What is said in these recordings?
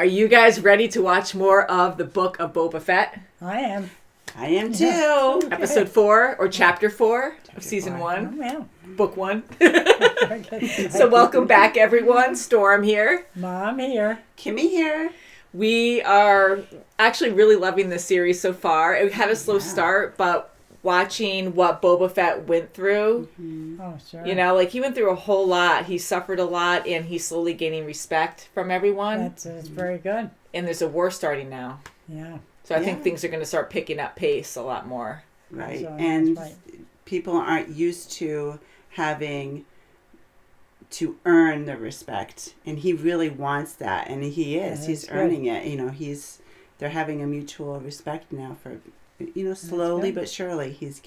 Are you guys ready to watch more of the Book of Boba Fett? I am. I am too. Episode 4 or Chapter 4 of Season 1. Oh, yeah. Book 1. So welcome back, everyone. Storm here. Mom here. Kimmy here. We are actually really loving this series so far. It had a slow start, but watching what Boba Fett went through, Oh, sure. you know, like he went through a whole lot. He suffered a lot, and he's slowly gaining respect from everyone. It's very good. And there's a war starting now. Yeah. So I think things are going to start picking up pace a lot more. Right. So, and that's people aren't used to having to earn the respect. And he really wants that. And he is. Yeah, he's that's earning it. You know, they're having a mutual respect now for, you know, slowly but surely he's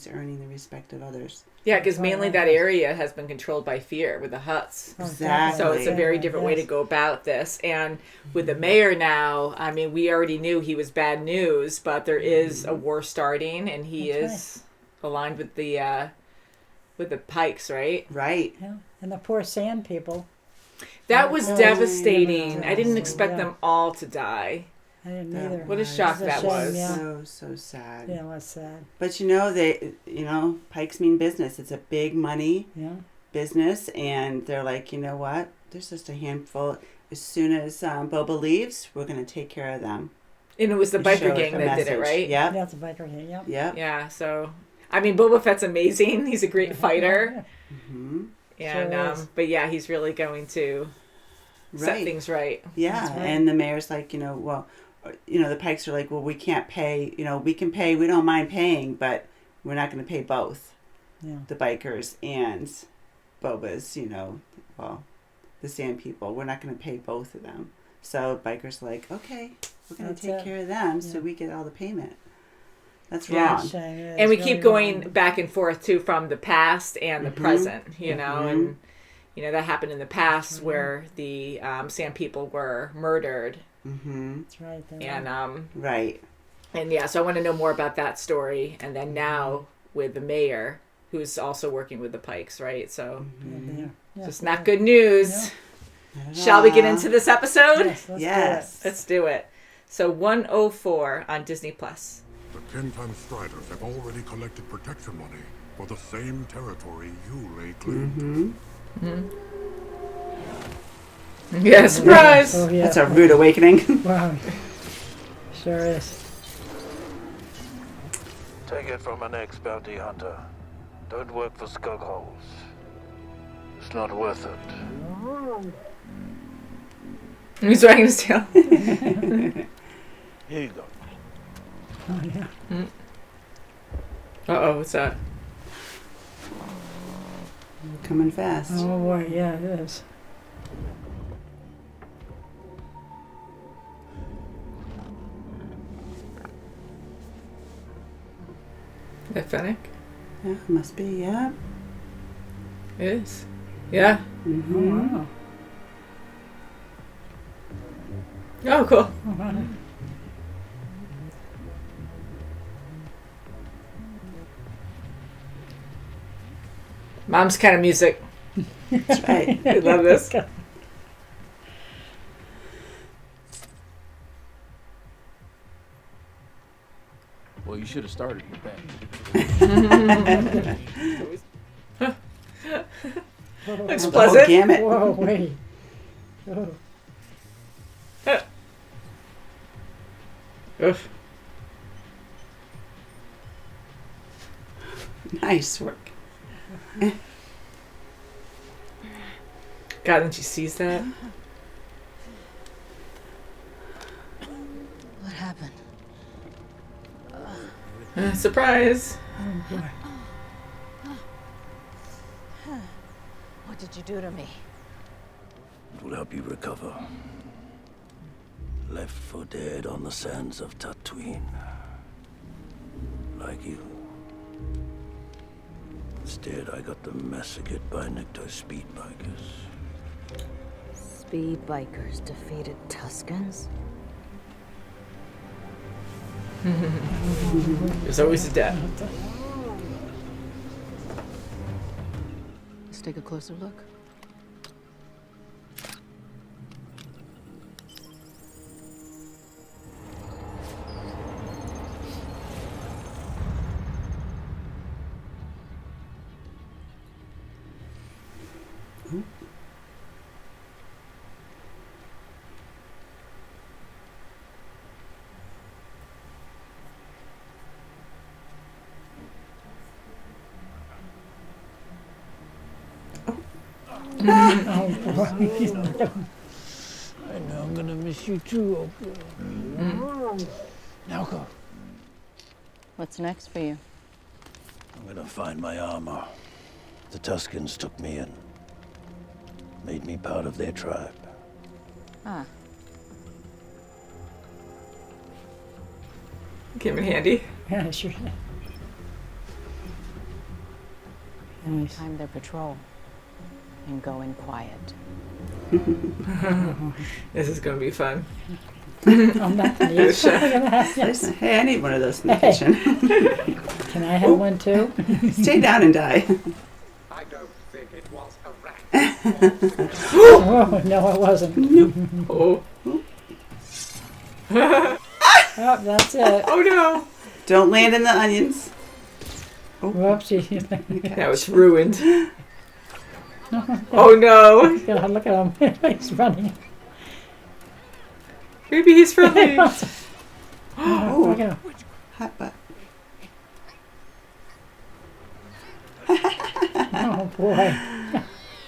earning the respect of others. Yeah, because mainly that area has been controlled by fear with the Hutts. Exactly. So it's a very different way to go about this. And with the mayor now, I mean, we already knew he was bad news, but there is a war starting, and he is aligned with the Pikes, right? Right. Yeah. And the poor sand people. That was devastating. Yeah. I didn't expect them all to die. I didn't either. What a shock It was a that shame, was. Yeah. So sad. Yeah, it was sad. But you know, Pikes mean business. It's a big money business, and they're like, you know what? There's just a handful. As soon as Boba leaves, we're going to take care of them. And it was the Show biker it gang a that did it, message. right? Yep. That's a biker here. Yep. Yep. Yeah, so, I mean, Boba Fett's amazing. He's a great fighter. Mm-hmm. And, Sure is. but yeah, he's really going to set things right. Yeah, That's right. and the mayor's like, you know, well, you know, the Pikes are like, well, we can't pay. You know, we can pay. We don't mind paying, but we're not going to pay both. Yeah. The bikers and Boba's, you know, well, the sand people. We're not going to pay both of them. So bikers are like, okay, we're going to take care of them, so we get all the payment. That's wrong. Shame. It And we is keep really going wrong. back and forth too from the past and the present, you know, and you know that happened in the past where the Sand people were murdered, That's right. and Right. and yeah, so I want to know more about that story, and then now with the mayor who's also working with the Pikes, right? So just not good news. Shall we get into this episode? Yes. Let's do it. So 104 on Disney Plus. The 10-ton Striders have already collected protection money for the same territory you lay claim to. Yeah, surprise! Oh, yeah. That's a rude awakening. Wow. Sure is. Take it from an ex-bounty hunter. Don't work for skug holes. It's not worth it. He's wagging his tail. Here you go. Oh, yeah. Uh-oh, what's that? Coming fast. Oh, boy. Yeah, it is. Is that Fennec? Yeah, must be, yeah. It is. Yeah. Mm-hmm. Oh, wow. Oh, cool. Oh, wow. Mom's kind of music. That's right. I love this. Well, you should have started with that. Looks The whole pleasant. gamut. Whoa, wait. Oh. Oof. Nice work. God, and she sees that. What happened? Surprise. Oh, boy. What did you do to me? It will help you recover. Left for dead on the sands of Tatooine. Like you. Instead, I got them massacred by Nectar speed bikers. Speed bikers defeated Tuskens? There's always a death. Let's take a closer look. Oh, boy. I know I'm gonna miss you too, Oprah. Now go. What's next for you? I'm gonna find my armor. The Tuscans took me in. Made me part of their tribe. Ah, Came in handy. Yeah, sure. Nice. time their patrol. And go in quiet. This is gonna be fun. I'm not gonna use it. Listen, hey, I need one of those in the kitchen. Can I have one too? Stay down and die. I don't think it was a rat. Oh, no, it wasn't. Oh. Oh, that's it. Oh no. Don't land in the onions. Whoopsie. That was ruined. Oh no. God, look at him. He's running. Maybe he's friendly. Oh, look at him. Hot butt. Oh, boy.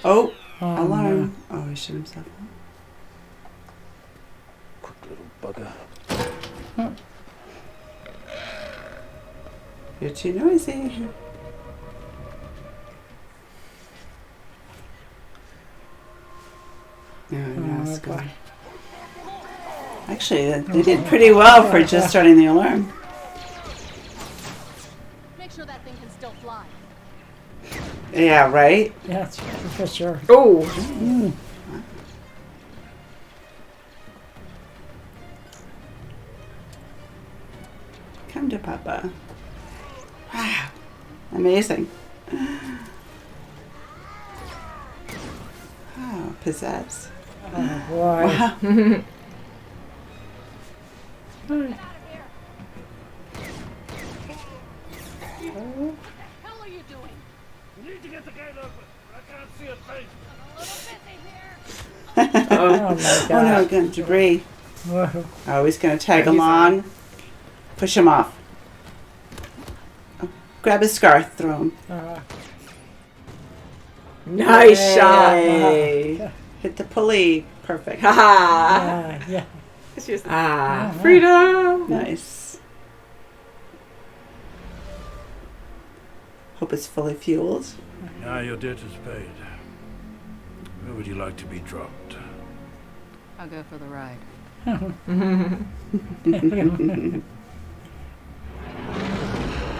Oh, Oh, alarm. Oh, he shut himself up. Quick little bugger. You're too noisy. No, no, Oh, it's boy. gone. Actually, they did pretty well for just starting the alarm. Make sure that thing can still fly. Yeah, right? Yeah, that's for sure. Oh. Come to Papa. Wow. Amazing. Oh, pizzazz. Oh, boy. Wow. Hell are you doing? You need to get the gate open. I can't see a face. A little busy here. Oh, my Oh no, God. again, debris. Whoa. Oh, he's gonna tag Yeah, he's along. Push him off. Oh, grab his scarf, throw him. Nice shot. Hey. Hit the pulley. Perfect. Haha. Yeah. It's just freedom. Nice. Hope it's fully fueled. Now your debt is paid. Where would you like to be dropped? I'll go for the ride.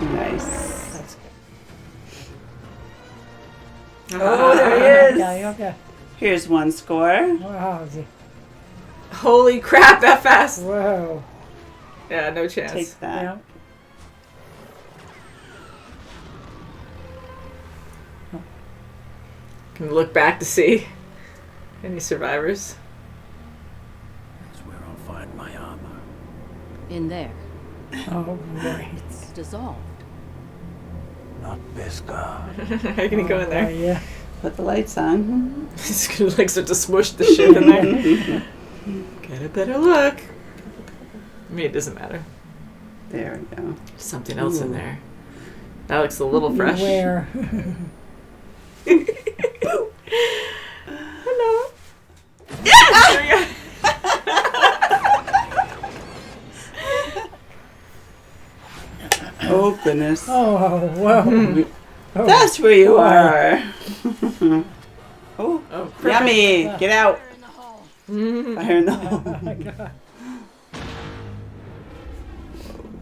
Nice. Oh, there he is. Okay, okay. Here's one score. Wow. Holy crap, that fast. Whoa. Yeah, no chance. Take that. Yeah. Can look back to see any survivors. That's where I'll find my armor. In there. Oh, boy. It's dissolved. Not Beskar. How can he go in Oh, there? yeah. Put the lights on. He's gonna like start to smush the shit in there. Get a better look. I mean, it doesn't matter. There we go. There's something else in there. That looks a little fresh. Where? Hello. Yeah! There we go. Oh, goodness. Oh, whoa. Oh, That's where you boy. are. Oh, Oh, yummy. Get out. Fire in the hole. Fire in the hole. Oh, my God.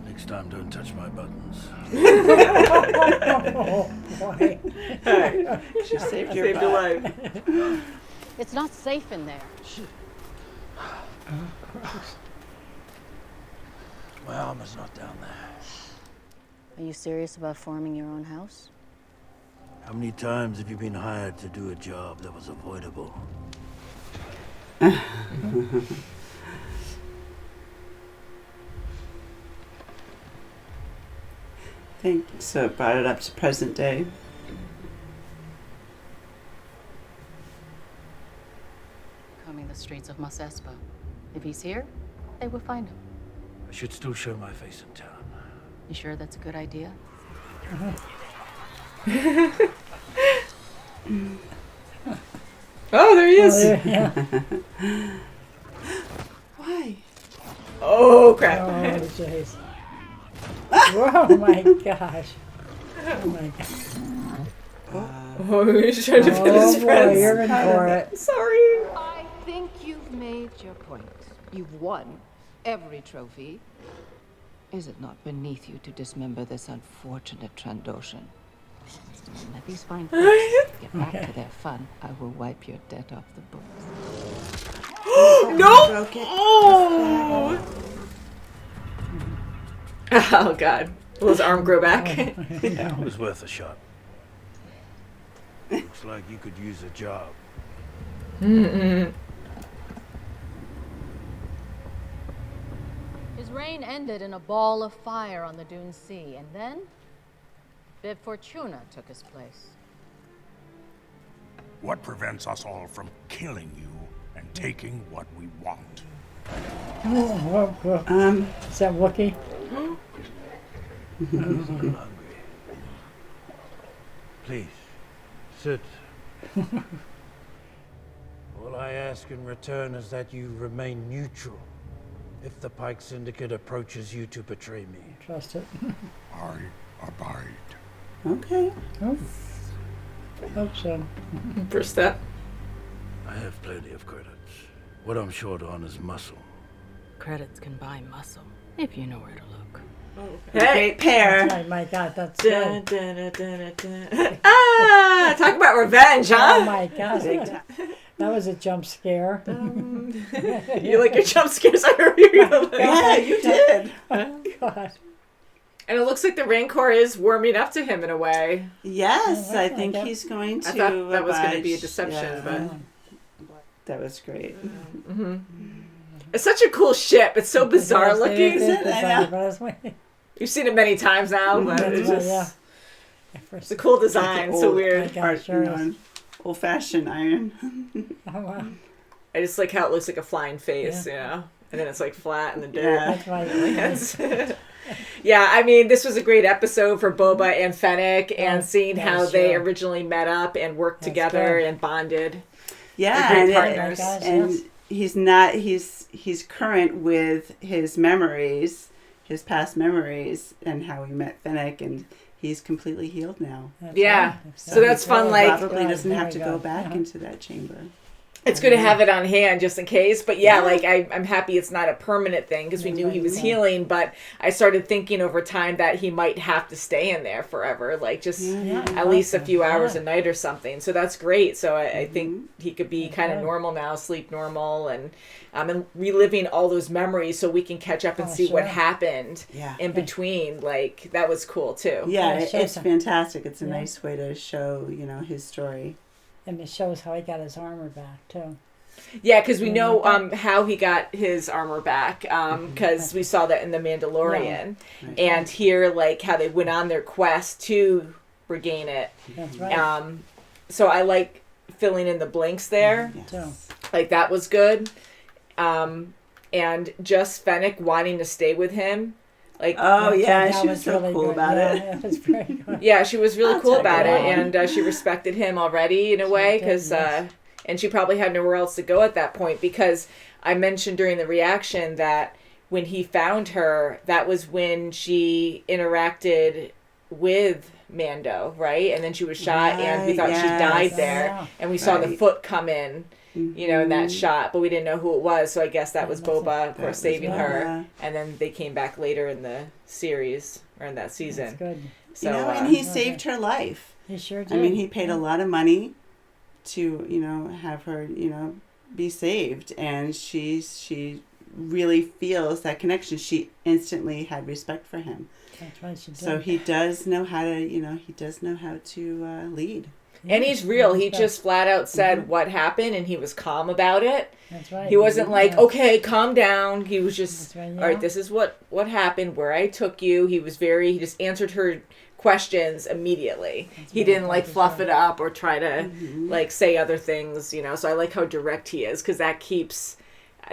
Next time, don't touch my buttons. Oh, boy. She saved your Saved butt. your life. It's not safe in there. My armor's not down there. Are you serious about forming your own house? How many times have you been hired to do a job that was avoidable? Thanks. So it brought it up to present day. Combing the streets of Mos Espa. If he's here, they will find him. I should still show my face in town. You sure that's a good idea? Oh, there he is. Yeah. Why? Oh, crap. Oh, jeez. Whoa, my gosh. Oh, my God. Oh, he's trying to fit his Oh, boy, friends. you're in for it. Sorry. I think you've made your point. You've won every trophy. Is it not beneath you to dismember this unfortunate Trandoshan? Let these fine folks get back to their fun. I will wipe your debt off the books. No! Broke it. Oh! Oh, God. Will his arm grow back? It was worth a shot. Looks like you could use a job. His reign ended in a ball of fire on the Dune Sea, and then Viv Fortuna took his place. What prevents us all from killing you and taking what we want? Whoa, whoa. Is that Wookiee? I'm hungry. Please, sit. All I ask in return is that you remain neutral if the Pike Syndicate approaches you to betray me. Trust it. I abide. Okay. Oh. Hope so. First step. I have plenty of credits. What I'm short on is muscle. Credits can buy muscle, if you know where to look. Hey. Great pair. Oh, my God, that's Dun, good. dun, dun, dun, dun. Ah, talk about revenge, Oh, huh? my gosh. That was a jump scare. You like your jump scares? I heard you. Yeah, you did. Oh, God. And it looks like the Rancor is warming up to him in a way. Yes, Oh, I that's think like he's going to. I thought that was going to be a abide. deception, Yeah. That was great. but it's such a cool ship. It's so bizarre It is looking. bizarre, but I was waiting. You've seen it many times now, but That's it's right, just yeah. it's a cool design. Like the So old weird. God, sure is. Old-fashioned iron. Oh, wow. I just like how it looks like a flying face, you know, and then it's like flat in the dirt. Yeah. That's right. Yes. Yeah, I mean, this was a great episode for Boba and Fennec, and seeing yeah, how they sure. originally met up and worked That's together good. and bonded. Yeah, They're great and, partners. Gosh, and yes. he's not. He's current with his memories, his past memories, and how he met Fennec, and he's completely healed now. That's Yeah. right. So that's fun, good. like- Probably Good, doesn't have to very go good. back Uh-huh. into that chamber. It's good to have it on hand just in case. But yeah, Yeah. like I'm happy it's not a permanent thing because we That's knew right, he was yeah. healing. But I started thinking over time that he might have to stay in there forever, like just Yeah, at least a awesome. few hours Yeah. a night or something. So that's great. So I think he could be kind of good. normal now, sleep normal, and reliving all those memories so we can catch up and Oh, see what sure. happened Yeah. in between. Like that was cool too. Yeah, it shows it's him. fantastic. It's a Yeah. nice way to show, his story. And it shows how he got his armor back, too. Yeah, because we know how he got his armor back, because we saw that in The Mandalorian. Right. And here, like, how they went on their quest to regain it. That's right. So I like filling in the blanks there. Yes. Too. Like, that was good. And just Fennec wanting to stay with him. Like, Oh, yeah, That she was so really cool good. about Yeah, it. yeah, it was very good. yeah, she was really I'll cool check about it it. out. And she respected him already in a way, did, because... yes. And she probably had nowhere else to go at that point, because I mentioned during the reaction that when he found her, that was when she interacted with Mando, right? And then she was shot, and we Right, thought she died yes. there. Yeah. And we saw the Right. foot come in, in that shot, but we didn't know who it was. So I guess that was Boba, of course, saving her. Boba. And then they came back later in the series, or in that That's season. good. So, and he saved her life. He sure did. I mean, he paid a lot of money to, have her, be saved. And she really feels that connection. She instantly had respect for him. That's right, she did. So he does know how to, lead. and he's real. He Respect. just flat out said what happened, and he was calm about it. That's right. He wasn't like, Yeah. okay, calm down. He was just, That's right, all right, yeah. this is what happened, where I took you. He just answered her questions immediately. He right, didn't like that's fluff right. it up or try to like say other things, So I like how direct he is, because that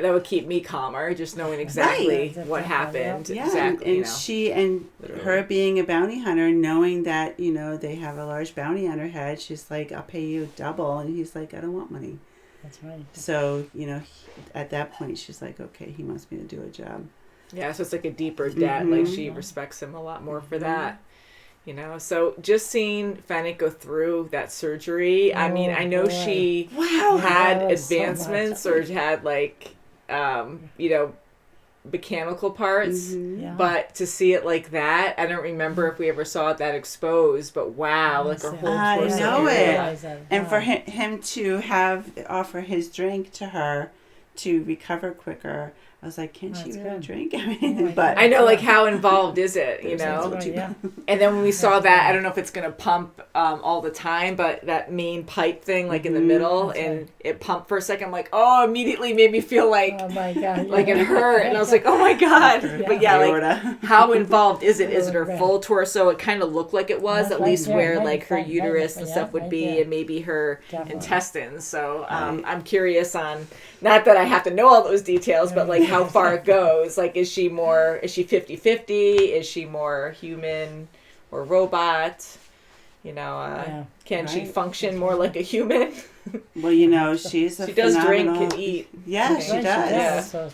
would keep me calmer, just knowing exactly Right. what Exactly, happened. Yeah, Exactly. and she and her being a bounty hunter, knowing that they have a large bounty on her head, she's like, "I'll pay you double," and he's like, "I don't want money." That's right. So, at that point, she's like, okay, he wants me to do a job. Yeah, so it's like a deeper debt. Like, she respects him a lot more for that. So just seeing Fennec go through that surgery, I mean, I know she had advancements or had, like, mechanical parts, but to see it like that, I don't remember if we ever saw it that exposed, but wow, like her whole torso. I know it. And for him to offer his drink to her to recover quicker, I was like, can't she have a drink? But I know, like, how involved is it, Right, And then when we saw that, I don't know if it's going to pump all the time, but that main pipe thing, like, in the middle, and it pumped for a second. I'm like, oh, immediately made me feel like, oh my God, like it hurt. And I was like, oh my God. But yeah, like, how involved is it? Is it her full torso? It kind of looked like it was, at least where, like, her uterus and stuff would be, and maybe her intestines. So I'm curious on, not that I have to know all those details, but, like, how far it goes. Like, is she 50-50? Is she more human or robot? Can she function more like a human? Well, she does drink and eat. Yeah, she does. Yeah.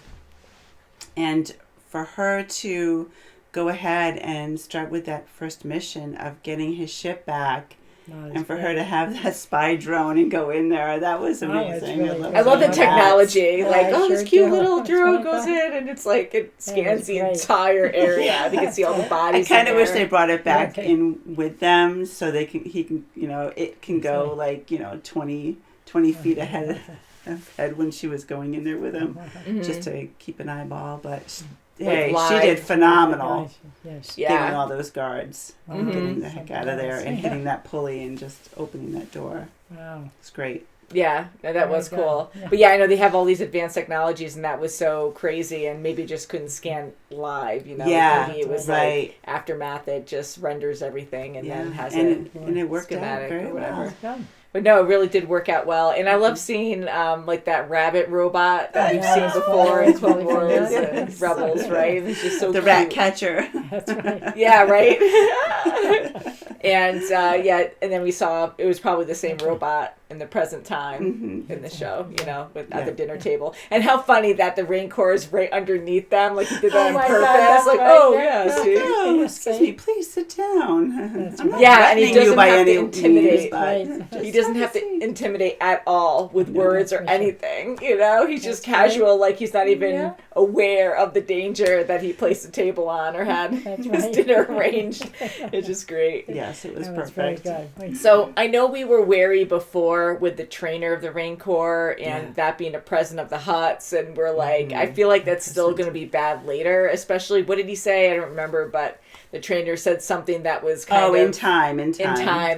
And for her to go ahead and start with that first mission of getting his ship back, and for her to have that spy drone and go in there, that was amazing. Really I love the technology. Like, this sure cute do. little That's drone right, goes in, and it's like, it scans the great. entire area. You can see all the bodies. I kind of wish they brought it back Okay. in with them so it can go like 20 feet ahead when she was going in there with him, just to keep an eyeball. But hey, she did phenomenal. Yes. Getting all those guards, getting the heck out of there, and hitting that pulley and just opening that door. Wow, it's great. Yeah, that was cool. Yeah. But yeah, I know they have all these advanced technologies, and that was so crazy, and maybe just couldn't scan live. Yeah, maybe it was like aftermath. It just renders everything, and then has and it worked out schematic very or whatever. well. But no, it really did work out well. And I love seeing like that rabbit robot that we've seen before in Clone Wars and Rebels, right? It's just so the cute. rat catcher. That's right. Yeah, right? And and then we saw it was probably the same robot in the present time in the show, at the dinner table. And how funny that the Rancor is right underneath them, like he did that on purpose. God, see? Oh, excuse me, please sit down. I'm not and he threatening doesn't you by have any to intimidate. means, but He doesn't have to intimidate at all with words or anything. He's just casual, like he's not even aware of the danger that he placed the table on or had his dinner arranged. It's just great. Yes, it was That was perfect. very good. So I know we were wary before with the trainer of the Rancor and that being a present of the Hutts, and we're like, I feel like that's still going to be bad later, especially, what did he say? I don't remember, but the trainer said something that was kind of... in time.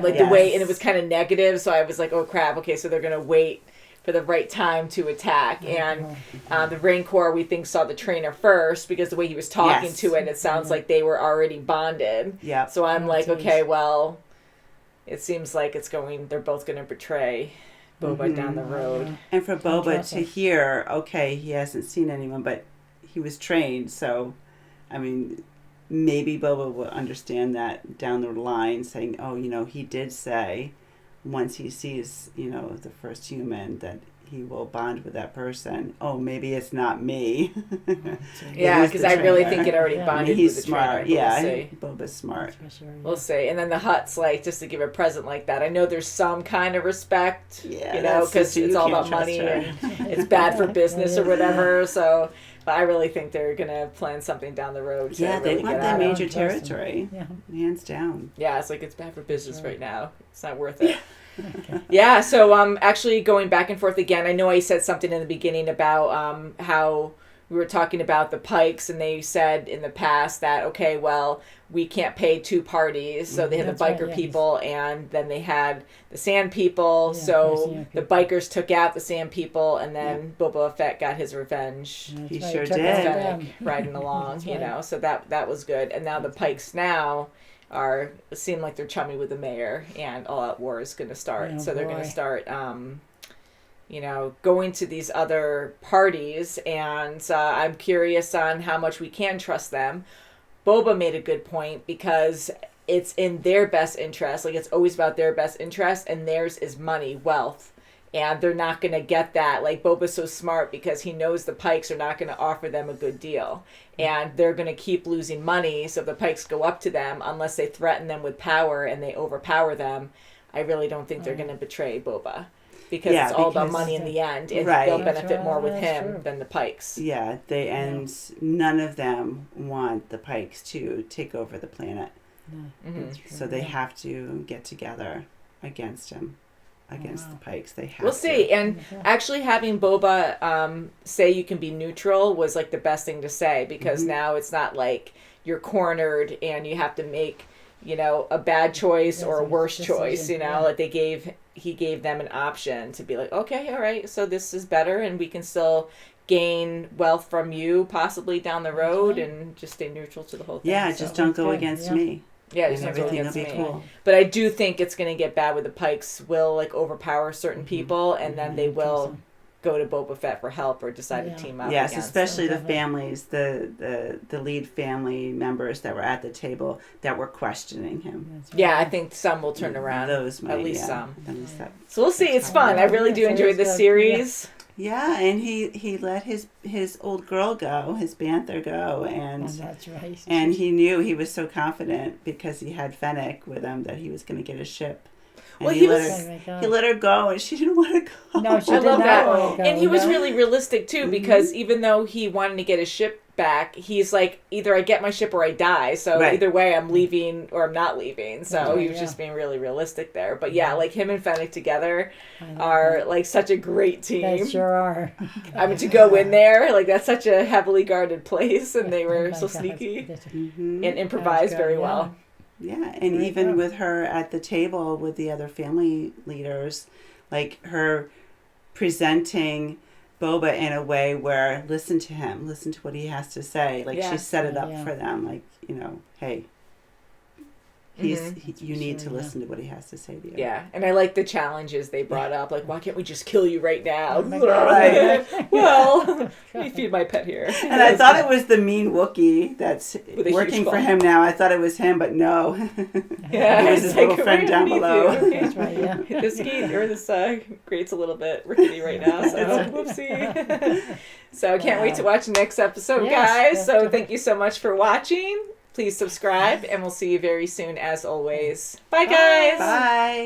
Like the way, and it was kind of negative, so I was like, oh crap, okay, so they're going to wait for the right time to attack. And the Rancor, we think, saw the trainer first, because the way he was talking to it sounds like they were already bonded. Yeah. So I'm like, okay, well... It seems like they're both going to betray Boba down the road. And for Boba to hear, okay, he hasn't seen anyone, but he was trained, so, I mean, maybe Boba will understand that down the line, saying, oh, he did say, once he sees, the first human, that he will bond with that person. Oh, maybe it's not me. Yeah, because I really think it already bonded he's with the smart. trainer. Yeah, We'll see. Boba's smart. We'll see. And then the Hutts, like, just to give a present like that, I know there's some kind of respect, because it's all about money and it's bad for business or whatever. So, but I really think they're going to plan something down the road. To Yeah, really they want that major territory. Yeah. Hands down. Yeah, it's like, it's bad for business right now. It's not worth it. Yeah, so actually going back and forth again, I know I said something in the beginning about how we were talking about the Pikes, and they said in the past that, okay, well, we can't pay two parties. So they had the biker people, and then they had the sand people. So the bikers took out the sand people, and then Boba Fett got his revenge. He sure did. Fennec riding along, so that was good. And now the Pikes now seem like they're chummy with the mayor, and all out war is going to start. So they're going to start going to these other parties, and I'm curious on how much we can trust them. Boba made a good point, because it's in their best interest. Like, it's always about their best interest, and theirs is money, wealth, and they're not going to get that. Like, Boba's so smart because he knows the Pikes are not going to offer them a good deal, and they're going to keep losing money, so if the Pikes go up to them, unless they threaten them with power and they overpower them, I really don't think they're going to betray Boba. Because it's all about money in the end, and they'll benefit more with him than the Pikes. Yeah, and none of them want the Pikes to take over the planet. So they have to get together against him, against the Pikes. They have. We'll see. And actually, having Boba say you can be neutral was like the best thing to say, because now it's not like you're cornered and you have to make, a bad choice or a worse choice. Like he gave them an option to be like, okay, all right, so this is better, and we can still gain wealth from you possibly down the road, and just stay neutral to the whole thing. Yeah, just don't go against me. Yeah, and everything will be cool. But I do think it's going to get bad with the Pikes will like overpower certain people, and then they will go to Boba Fett for help or decide to team up. Yes, especially the families, the lead family members that were at the table that were questioning him. Yeah, I think some will turn around. Those might, at least some. So we'll see. It's fun. I really do enjoy this series. Yeah, and he let his old girl go, his Banther go, and that's right. And he knew, he was so confident because he had Fennec with him that he was going to get a ship. And well, he let her go, and she didn't want to go. No, she I love that. Go, and he was really realistic too, because even though he wanted to get his ship back, he's like, either I get my ship or I die. So either way, I'm leaving or I'm not leaving. So he was just being really realistic there. But yeah, like him and Fennec together are like such a great team. They sure are. I mean, to go in there, like that's such a heavily guarded place, and they were so sneaky and improvised very well. Yeah, and even with her at the table with the other family leaders, like her presenting Boba in a way where listen to him, listen to what he has to say. Like she set it up for them, like, hey, you need to listen to what he has to say to you. Yeah, and I like the challenges they brought up. Like, why can't we just kill you right now? Well, let me feed my pet here. And I thought it was the mean Wookiee that's working for him now. I thought it was him, but no. Yeah, it was his little friend down below. That's right, this grate's a little bit rickety right now, so whoopsie. So I can't wait to watch the next episode, guys. So thank you so much for watching. Please subscribe, and we'll see you very soon as always. Bye, guys. Bye.